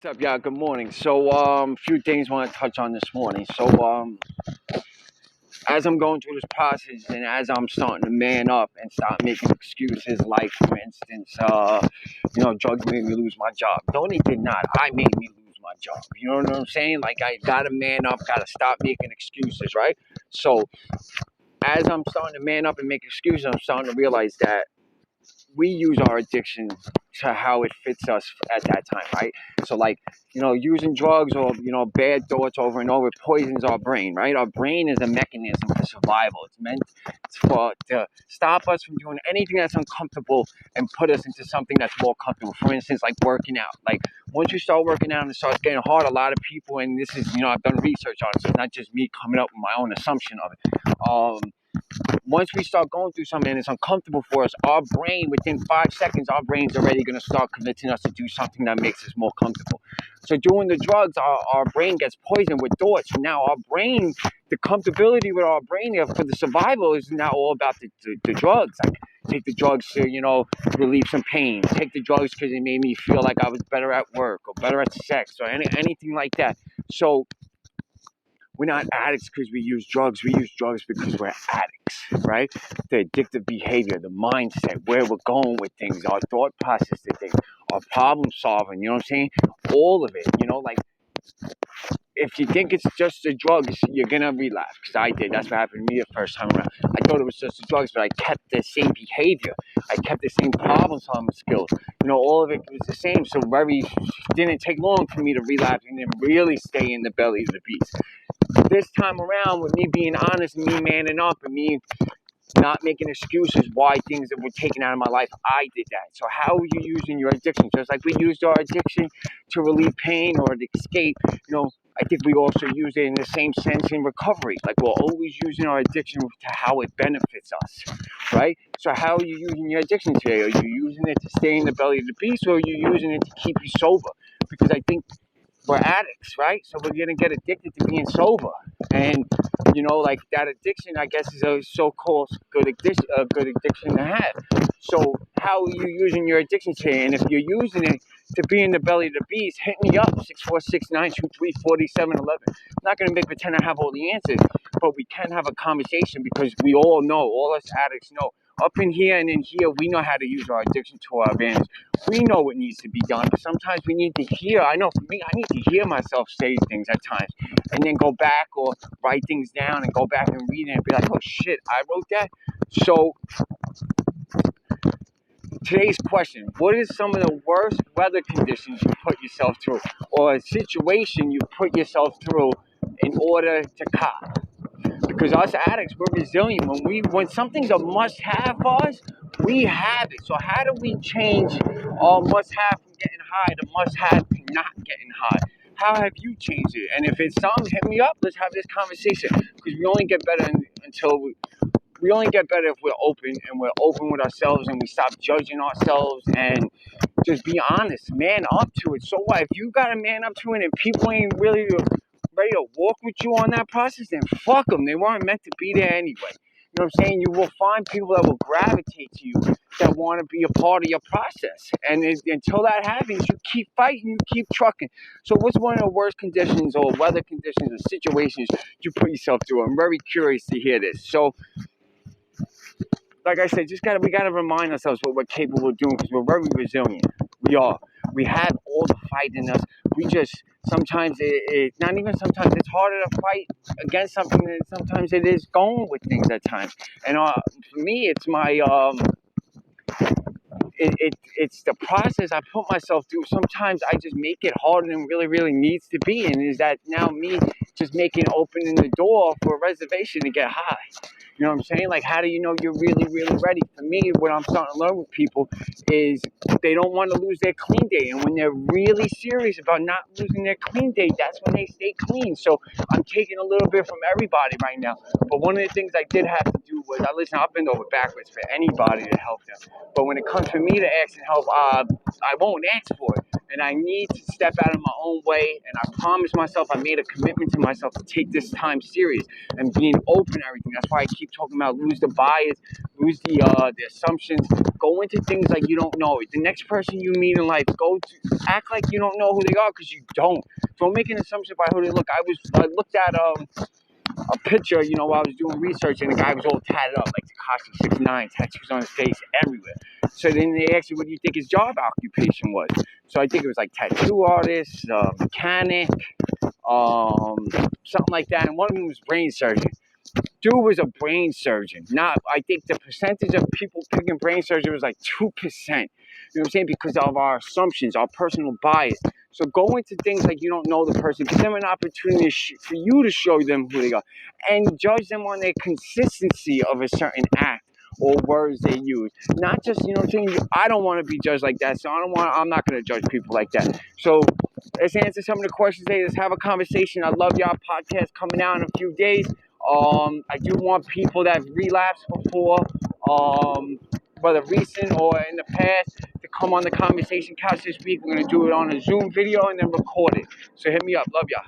What's up, y'all? Good morning. So, few things I want to touch on this morning. So, as I'm going through this process and as I'm starting to man up and start making excuses, like, for instance, drugs made me lose my job. No, they did not. I made me lose my job. You know what I'm saying? Like, I gotta man up, gotta stop making excuses, right? So, as I'm starting to man up and make excuses, I'm starting to realize that we use our addiction to how it fits us at that time, right? So, like, using drugs or, bad thoughts over and over poisons our brain, right? Our brain is a mechanism for survival. It's meant to stop us from doing anything that's uncomfortable and put us into something that's more comfortable. For instance, like working out. Like, once you start working out and it starts getting hard, a lot of people, and this is, I've done research on it, so it's not just me coming up with my own assumption of it. Once we start going through something and it's uncomfortable for us, our brain, within 5 seconds, our brain's already going to start convincing us to do something that makes us more comfortable. So doing the drugs, our brain gets poisoned with thoughts. Now our brain, the comfortability with our brain for the survival is now all about the drugs. Like, take the drugs to, relieve some pain. Take the drugs because it made me feel like I was better at work or better at sex or anything like that. So we're not addicts because we use drugs. We use drugs because we're addicts, right? The addictive behavior, the mindset, where we're going with things, our thought process to things, our problem solving, you know what I'm saying? All of it, like, if you think it's just the drugs, you're going to relapse. Because I did. That's what happened to me the first time around. I thought it was just the drugs, but I kept the same behavior. I kept the same problem solving skills. All of it was the same. So didn't take long for me to relapse and then really stay in the belly of the beast. This time around, with me being honest and me manning up and me not making excuses why things that were taken out of my life, I did that. So how are you using your addiction? Just like we used our addiction to relieve pain or to escape, I think we also use it in the same sense in recovery. Like, we're always using our addiction to how it benefits us, right? So how are you using your addiction today? Are you using it to stay in the belly of the beast, or are you using it to keep you sober? Because I think we're addicts, right? So we're gonna get addicted to being sober, and like, that addiction, I guess, is a so-called good addiction to have. So how are you using your addiction today? And if you're using it to be in the belly of the beast, hit me up 646-923-4711. I'm not gonna make pretend I have all the answers, but we can have a conversation because we all know, all us addicts know. Up in here and in here, we know how to use our addiction to our advantage. We know what needs to be done, but sometimes we need to hear. I know for me, I need to hear myself say things at times and then go back or write things down and go back and read it and be like, oh shit, I wrote that. So today's question: what is some of the worst weather conditions you put yourself through, or a situation you put yourself through in order to cop? Because us addicts, we're resilient. When something's a must-have for us, we have it. So how do we change our must-have from getting high to must-have to not getting high? How have you changed it? And if it's something, hit me up. Let's have this conversation. Because we only get better until we only get better if we're open, and we're open with ourselves, and we stop judging ourselves and just be honest. Man up to it. So what? If you got to man up to it and people ain't really ready to walk with you on that process, then fuck them. They weren't meant to be there anyway. You know what I'm saying? You will find people that will gravitate to you, that want to be a part of your process. And until that happens, you keep fighting, you keep trucking. So what's one of the worst conditions or weather conditions or situations you put yourself through? I'm very curious to hear this. So, like I said, we gotta remind ourselves what we're capable of doing, because we're very resilient. We are. We have all the fight in us. We just sometimes not even sometimes it's harder to fight against something than sometimes it is going with things at times. And for me, it's my it's the process I put myself through. Sometimes I just make it harder than really, really needs to be. And is that now me just opening the door for a reservation to get high? You know what I'm saying? Like, how do you know you're really, really ready? For me, what I'm starting to learn with people is they don't want to lose their clean day. And when they're really serious about not losing their clean day, that's when they stay clean. So I'm taking a little bit from everybody right now. But one of the things I did have to do was, I'll bend over backwards for anybody to help them. But when it comes for me to ask and help, I won't ask for it. and I need to step out of my own way. And I promised myself, I made a commitment to myself to take this time serious and being open and everything. That's why I keep talking about lose the bias, lose the assumptions, go into things like you don't know. The next person you meet in life, act like you don't know who they are because you don't. Don't make an assumption by who they look. I looked at a picture, while I was doing research, and the guy was all tatted up, like Tekashi 6ix9ine, tattoos on his face everywhere. So then they asked me, what do you think his job occupation was? So I think it was like tattoo artist, mechanic, something like that. And one of them was brain surgeon. Dude was a brain surgeon. I think the percentage of people picking brain surgeon was like 2%. You know what I'm saying? Because of our assumptions, our personal bias. So go into things like you don't know the person. Give them an opportunity for you to show them who they are. And judge them on their consistency of a certain act or words they use. Not just, you know what I'm saying? I don't want to be judged like that. So I'm not going to judge people like that. So let's answer some of the questions today. Let's have a conversation. I love y'all podcast coming out in a few days. I do want people that have relapsed before, whether recent or in the past, to come on the conversation couch this week. We're going to do it on a Zoom video and then record it. So hit me up. Love y'all.